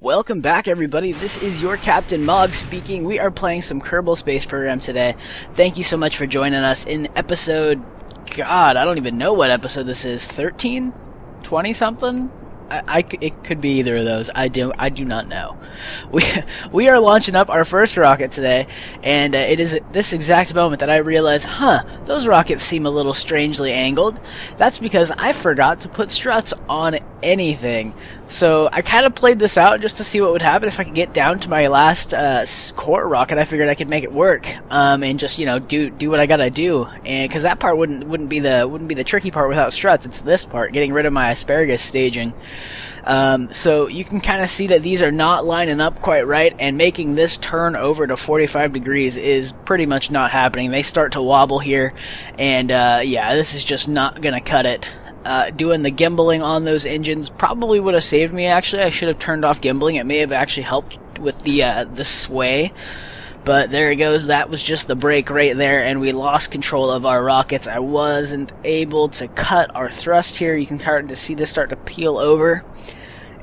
Welcome back, everybody. This is your Captain Mog speaking. We are playing some Kerbal Space Program today. Thank you so much for joining us in episode... God, I don't even know what episode this is. 13? 20-something? It could be either of those. I do not know. We are launching up our first rocket today, and it is at this exact moment that I realize, those rockets seem a little strangely angled. That's because I forgot to put struts on anything. So I kind of played this out just to see what would happen if I could get down to my last core rocket. I figured I could make it work, and just do what I gotta do. And because that part wouldn't be the tricky part without struts. It's this part, getting rid of my asparagus staging. So you can kind of see that these are not lining up quite right, and making this turn over to 45 degrees is pretty much not happening. They start to wobble here, and yeah, this is just not gonna cut it. Doing the gimbaling on those engines probably would have saved me. Actually, I should have turned off gimbaling. It may have actually helped with the sway. But there it goes. That was just the break right there, and we lost control of our rockets. I wasn't able to cut our thrust here. You can start to see this start to peel over,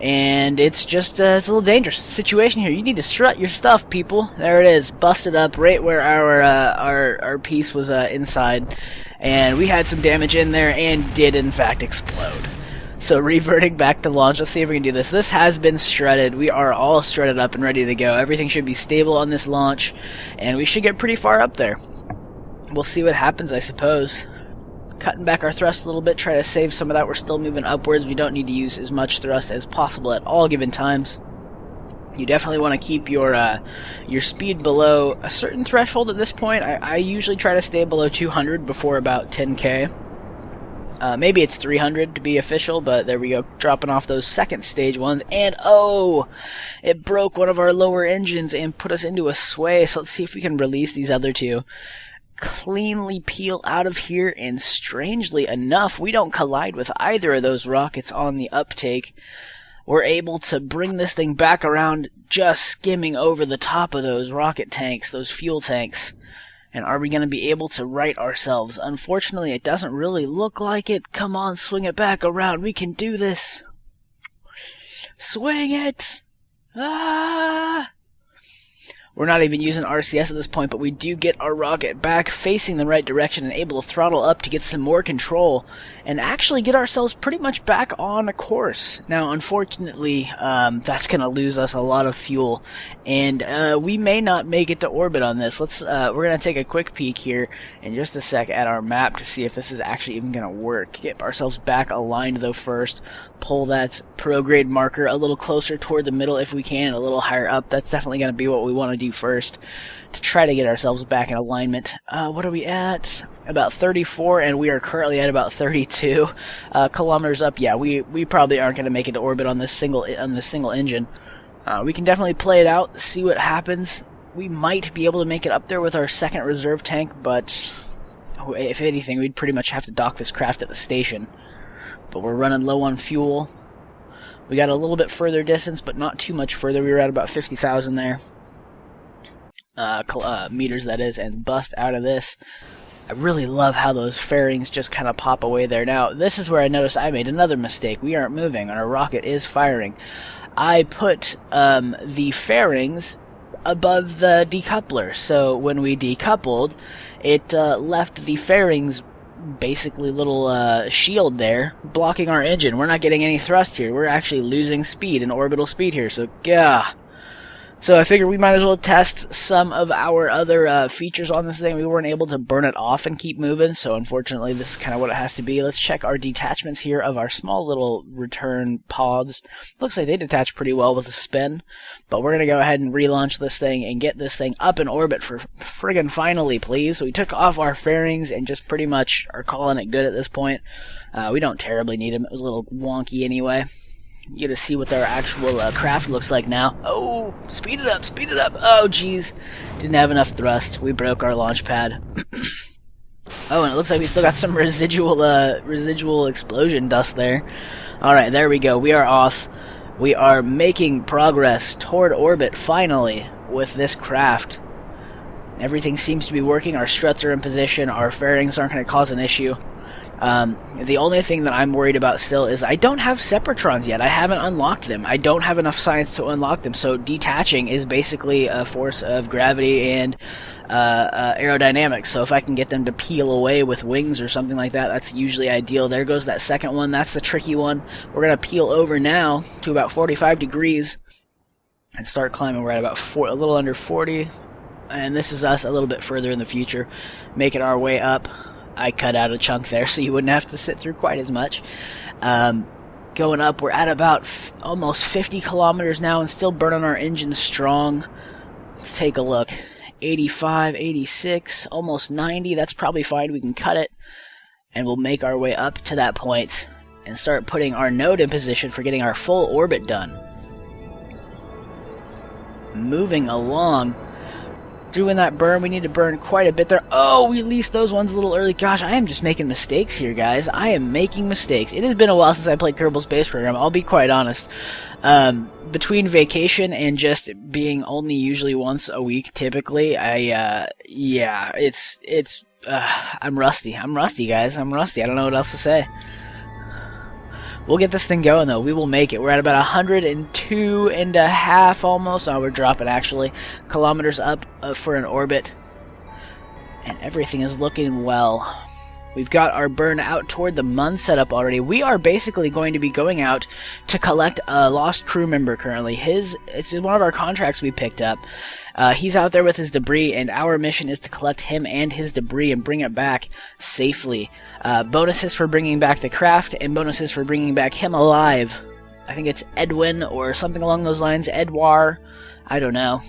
and it's just it's a little dangerous situation here. You need to strut your stuff, people. There it is, busted up right where our piece was inside, and we had some damage in there and did in fact explode. So reverting back to launch, let's see if we can do this. This has been strutted. We are all strutted up and ready to go. Everything should be stable on this launch, and we should get pretty far up there. We'll see what happens, I suppose. Cutting back our thrust a little bit, try to save some of that. We're still moving upwards. We don't need to use as much thrust as possible at all given times. You definitely want to keep your speed below a certain threshold at this point. I usually try to stay below 200 before about 10k. Maybe it's 300 to be official, but there we go, dropping off those second stage ones, and oh, it broke one of our lower engines and put us into a sway. So let's see if we can release these other two, cleanly peel out of here, and strangely enough, we don't collide with either of those rockets on the uptake. We're able to bring this thing back around, just skimming over the top of those rocket tanks, those fuel tanks. And are we going to be able to right ourselves? Unfortunately, it doesn't really look like it. Come on, swing it back around. We can do this. Swing it! Ah! We're not even using RCS at this point, but we do get our rocket back facing the right direction and able to throttle up to get some more control and actually get ourselves pretty much back on a course. Now, unfortunately, that's going to lose us a lot of fuel, and we may not make it to orbit on this. We're going to take a quick peek here in just a sec at our map to see if this is actually even going to work. Get ourselves back aligned, though, first. Pull that prograde marker a little closer toward the middle if we can, a little higher up. That's definitely going to be what we want to do first to try to get ourselves back in alignment. What are we at? About 34, and we are currently at about 32 kilometers up. Yeah, we probably aren't going to make it to orbit on this single engine. We can definitely play it out, see what happens. We might be able to make it up there with our second reserve tank, but if anything, we'd pretty much have to dock this craft at the station. But we're running low on fuel. We got a little bit further distance, but not too much further. We were at about 50,000 there. Meters, that is, and bust out of this. I really love how those fairings just kind of pop away there. Now, this is where I noticed I made another mistake. We aren't moving, and our rocket is firing. I put the fairings above the decoupler, so when we decoupled, it left the fairings basically little shield there blocking our engine. We're not getting any thrust here. We're actually losing speed and orbital speed here, so gah. So I figured we might as well test some of our other features on this thing. We weren't able to burn it off and keep moving, so unfortunately this is kind of what it has to be. Let's check our detachments here of our small little return pods. Looks like they detach pretty well with a spin, but we're going to go ahead and relaunch this thing and get this thing up in orbit for friggin' finally, please. So we took off our fairings and just pretty much are calling it good at this point. We don't terribly need them. It was a little wonky anyway. You get to see what our actual craft looks like now. Oh, speed it up, speed it up. Oh, jeez. Didn't have enough thrust. We broke our launch pad. Oh, and it looks like we still got some residual explosion dust there. Alright, there we go. We are off. We are making progress toward orbit, finally, with this craft. Everything seems to be working. Our struts are in position. Our fairings aren't going to cause an issue. The only thing that I'm worried about still is I don't have Separatrons yet. I haven't unlocked them. I don't have enough science to unlock them, so detaching is basically a force of gravity and aerodynamics. So if I can get them to peel away with wings or something like that, that's usually ideal. There goes that second one. That's the tricky one. We're going to peel over now to about 45 degrees and start climbing. We're at about a little under 40, and this is us a little bit further in the future, making our way up. I cut out a chunk there so you wouldn't have to sit through quite as much. Going up, we're at about almost 50 kilometers now and still burning our engines strong. Let's take a look. 85, 86, almost 90. That's probably fine. We can cut it, and we'll make our way up to that point and start putting our node in position for getting our full orbit done. Moving along. Doing that burn, we need to burn quite a bit there. Oh, we released those ones a little early. Gosh, I am just making mistakes here, guys. I am making mistakes. It has been a while since I played Kerbal Space Program, I'll be quite honest. Between vacation and just being only usually once a week, typically, I'm rusty. I'm rusty, guys. I'm rusty. I don't know what else to say. We'll get this thing going, though. We will make it. We're at about 102.5 almost. Oh, we're dropping, actually. Kilometers up for an orbit. And everything is looking well. We've got our burn out toward the Mun set up already. We are basically going to be going out to collect a lost crew member currently. It's one of our contracts we picked up. He's out there with his debris, and our mission is to collect him and his debris and bring it back safely. Bonuses for bringing back the craft, and bonuses for bringing back him alive. I think it's Edwin or something along those lines. Edwar. I don't know.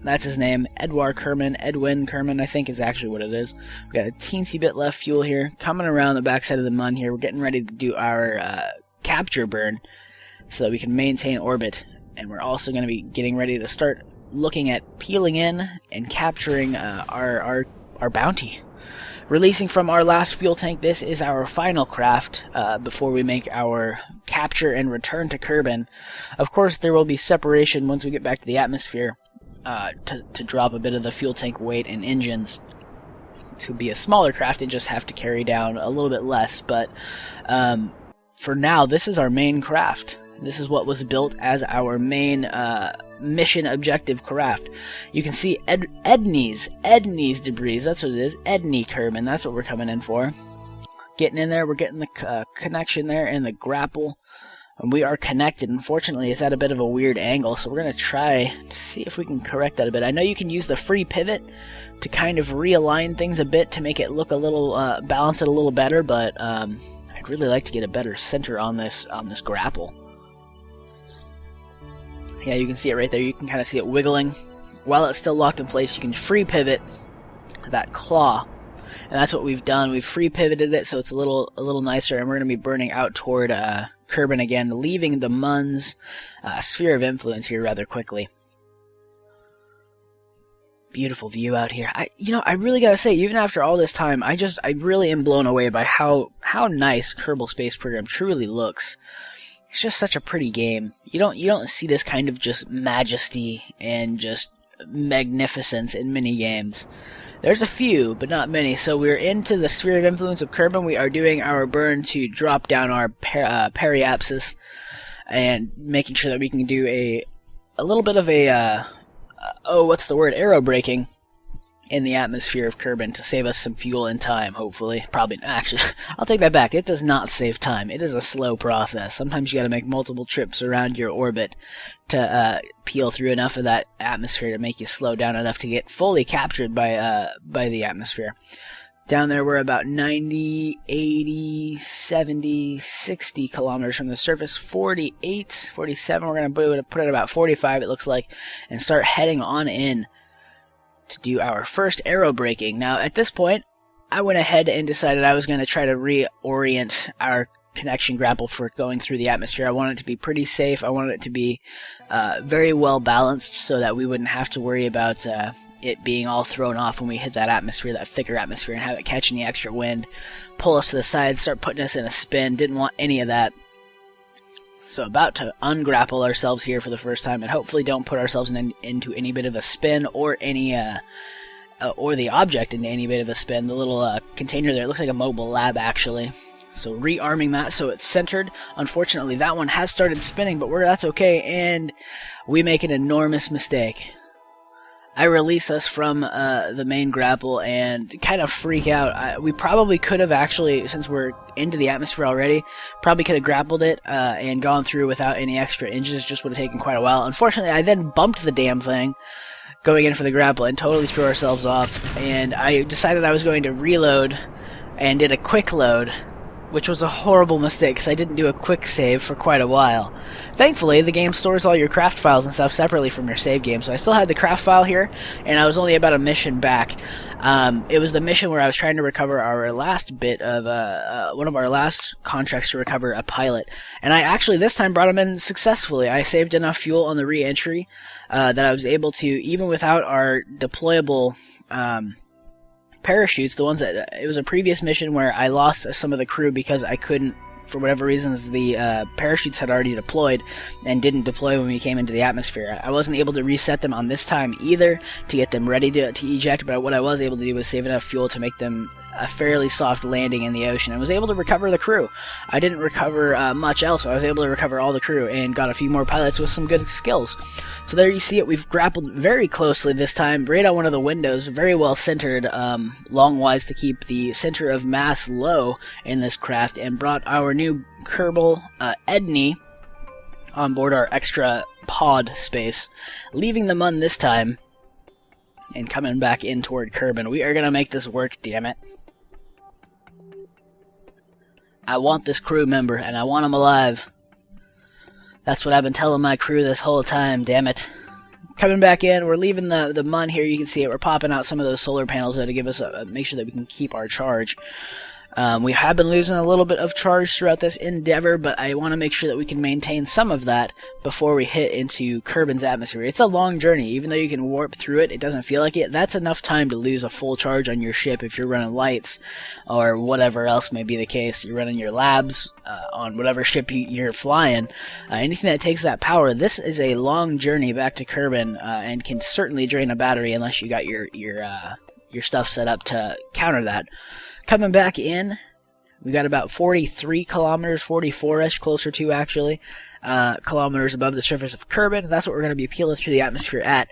That's his name. Edwin Kerman, I think is actually what it is. We've got a teensy bit left fuel here. Coming around the backside of the Mun here. We're getting ready to do our capture burn so that we can maintain orbit. And we're also going to be getting ready to start looking at peeling in and capturing our bounty. Releasing from our last fuel tank, this is our final craft before we make our capture and return to Kerbin. Of course, there will be separation once we get back to the atmosphere to drop a bit of the fuel tank weight and engines. To be a smaller craft and just have to carry down a little bit less, but for now, this is our main craft. This is what was built as our main mission objective craft. You can see Edney's debris. That's what it is. Edney Kerman. That's what we're coming in for. Getting in there. We're getting the connection there and the grapple. And we are connected. Unfortunately, it's at a bit of a weird angle, so we're going to try to see if we can correct that a bit. I know you can use the free pivot to kind of realign things a bit to make it look a little, balance it a little better, but I'd really like to get a better center on this grapple. Yeah, you can see it right there. You can kind of see it wiggling. While it's still locked in place, you can free pivot that claw. And that's what we've done. We've free pivoted it so it's a little nicer, and we're going to be burning out toward Kerbin again, leaving the Mun's sphere of influence here rather quickly. Beautiful view out here. I really gotta say, even after all this time, I really am blown away by how nice Kerbal Space Program truly looks. It's just such a pretty game. You don't see this kind of just majesty and just magnificence in many games. There's a few, but not many. So we're into the sphere of influence of Kerbin. We are doing our burn to drop down our periapsis and making sure that we can do a little bit of a aero braking in the atmosphere of Kerbin to save us some fuel and time, hopefully. Probably, actually, I'll take that back. It does not save time. It is a slow process. Sometimes you gotta make multiple trips around your orbit to peel through enough of that atmosphere to make you slow down enough to get fully captured by the atmosphere. Down there we're about 90, 80, 70, 60 kilometers from the surface, 48, 47. We're going to put it at about 45, it looks like, and start heading on in to do our first aero braking. Now, at this point, I went ahead and decided I was going to try to reorient our connection grapple for going through the atmosphere. I wanted it to be pretty safe. I wanted it to be very well balanced so that we wouldn't have to worry about it being all thrown off when we hit that atmosphere, that thicker atmosphere, and have it catch any extra wind, pull us to the side, start putting us in a spin. Didn't want any of that. So about to ungrapple ourselves here for the first time, and hopefully don't put ourselves into any bit of a spin or any or the object into any bit of a spin. The little container there, it looks like a mobile lab actually. So rearming that so it's centered. Unfortunately, that one has started spinning, but that's okay, and we make an enormous mistake. I release us from the main grapple and kind of freak out. We probably could have actually, since we're into the atmosphere already, probably could have grappled it and gone through without any extra engines. Just would have taken quite a while. Unfortunately, I then bumped the damn thing going in for the grapple and totally threw ourselves off. And I decided I was going to reload and did a quick load, which was a horrible mistake because I didn't do a quick save for quite a while. Thankfully, the game stores all your craft files and stuff separately from your save game, so I still had the craft file here, and I was only about a mission back. It was the mission where I was trying to recover our last bit of one of our last contracts to recover a pilot, and I actually this time brought him in successfully. I saved enough fuel on the re-entry that I was able to, even without our deployable parachutes, the ones that it was a previous mission where I lost some of the crew because I couldn't, for whatever reasons, the parachutes had already deployed and didn't deploy when we came into the atmosphere. I wasn't able to reset them on this time either to get them ready to eject, but what I was able to do was save enough fuel to make them a fairly soft landing in the ocean and was able to recover the crew. I didn't recover much else, but I was able to recover all the crew and got a few more pilots with some good skills. So there you see it. We've grappled very closely this time, right on one of the windows, very well centered, long-wise to keep the center of mass low in this craft, and brought our new Kerbal Edney on board our extra pod space, leaving the Mun this time and coming back in toward Kerbin. We are going to make this work, damn it. I want this crew member, and I want him alive. That's what I've been telling my crew this whole time, damn it. Coming back in, we're leaving the Mun here, you can see it. We're popping out some of those solar panels though to give us make sure that we can keep our charge. We have been losing a little bit of charge throughout this endeavor, but I want to make sure that we can maintain some of that before we hit into Kerbin's atmosphere. It's a long journey. Even though you can warp through it, it doesn't feel like it. That's enough time to lose a full charge on your ship if you're running lights or whatever else may be the case. You're running your labs on whatever ship you're flying. Anything that takes that power, this is a long journey back to Kerbin and can certainly drain a battery unless you got your stuff set up to counter that. Coming back in, we got about 43 kilometers, 44-ish, closer to actually, kilometers above the surface of Kerbin. That's what we're going to be peeling through the atmosphere at.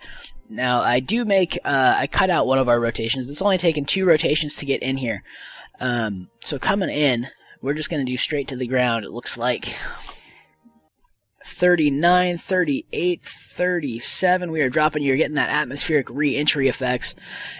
Now, I cut out one of our rotations. It's only taken 2 rotations to get in here. So coming in, we're just going to do straight to the ground. It looks like 39, 38, 37. We are dropping. You're getting that atmospheric re-entry effects.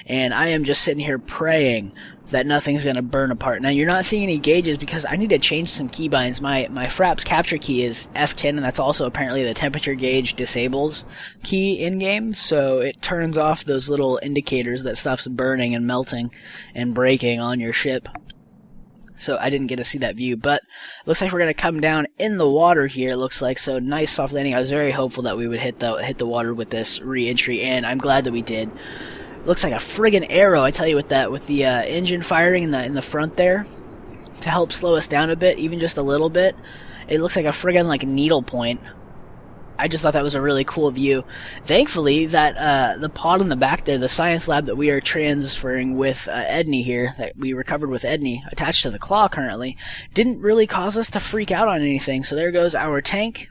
And I am just sitting here praying that nothing's going to burn apart. Now, you're not seeing any gauges because I need to change some keybinds. My Fraps capture key is F10, and that's also apparently the temperature gauge disables key in-game, so it turns off those little indicators that stuff's burning and melting and breaking on your ship. So I didn't get to see that view, but it looks like we're going to come down in the water here, it looks like. So nice soft landing. I was very hopeful that we would hit the water with this re-entry, and I'm glad that we did. Looks like a friggin' arrow, I tell you, with the engine firing in the front there to help slow us down a bit, even just a little bit. It looks like a friggin' like needle point. I just thought that was a really cool view. Thankfully, that the pod in the back there, the science lab that we are transferring with Edney here, that we recovered with Edney attached to the claw currently, didn't really cause us to freak out on anything. So there goes our tank.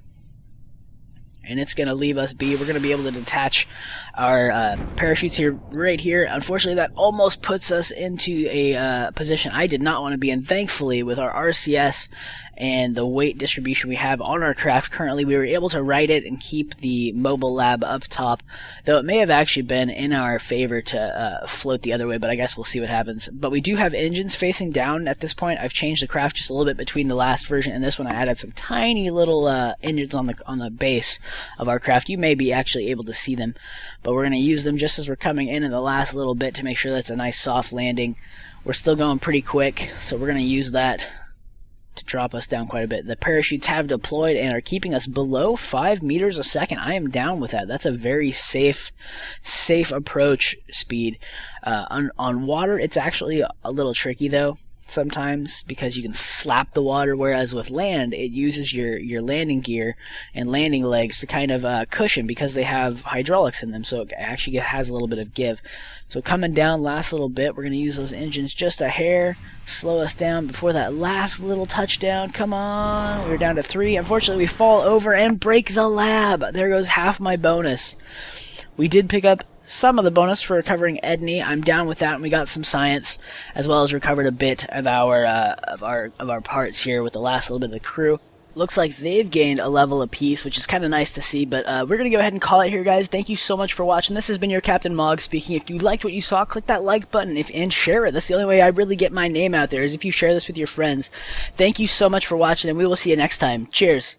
And it's going to leave us be. We're going to be able to detach our parachutes here, right here. Unfortunately, that almost puts us into a position I did not want to be in. Thankfully, with our RCS and the weight distribution we have on our craft currently, we were able to right it and keep the mobile lab up top, though it may have actually been in our favor to float the other way, but I guess we'll see what happens. But we do have engines facing down at this point. I've changed the craft just a little bit between the last version and this one. I added some tiny little engines on the base of our craft. You may be actually able to see them, but we're going to use them just as we're coming in the last little bit to make sure that's a nice soft landing. We're still going pretty quick, so we're going to use that to drop us down quite a bit. The parachutes have deployed and are keeping us below 5 meters a second. I am down with that. That's a very safe approach speed. On water, it's actually a little tricky though. sometimes because you can slap the water, whereas with land, it uses your landing gear and landing legs to kind of cushion because they have hydraulics in them, so it actually has a little bit of give. So coming down last little bit, we're going to use those engines just a hair, slow us down before that last little touchdown. Come on, we're down to 3. Unfortunately, we fall over and break the lab. There goes half my bonus. We did pick up some of the bonus for recovering Edney. I'm down with that, and we got some science, as well as recovered a bit of our parts here with the last little bit of the crew. Looks like they've gained a level apiece, which is kind of nice to see, but we're going to go ahead and call it here, guys. Thank you so much for watching. This has been your Captain Mog speaking. If you liked what you saw, click that like button and share it. That's the only way I really get my name out there, is if you share this with your friends. Thank you so much for watching, and we will see you next time. Cheers.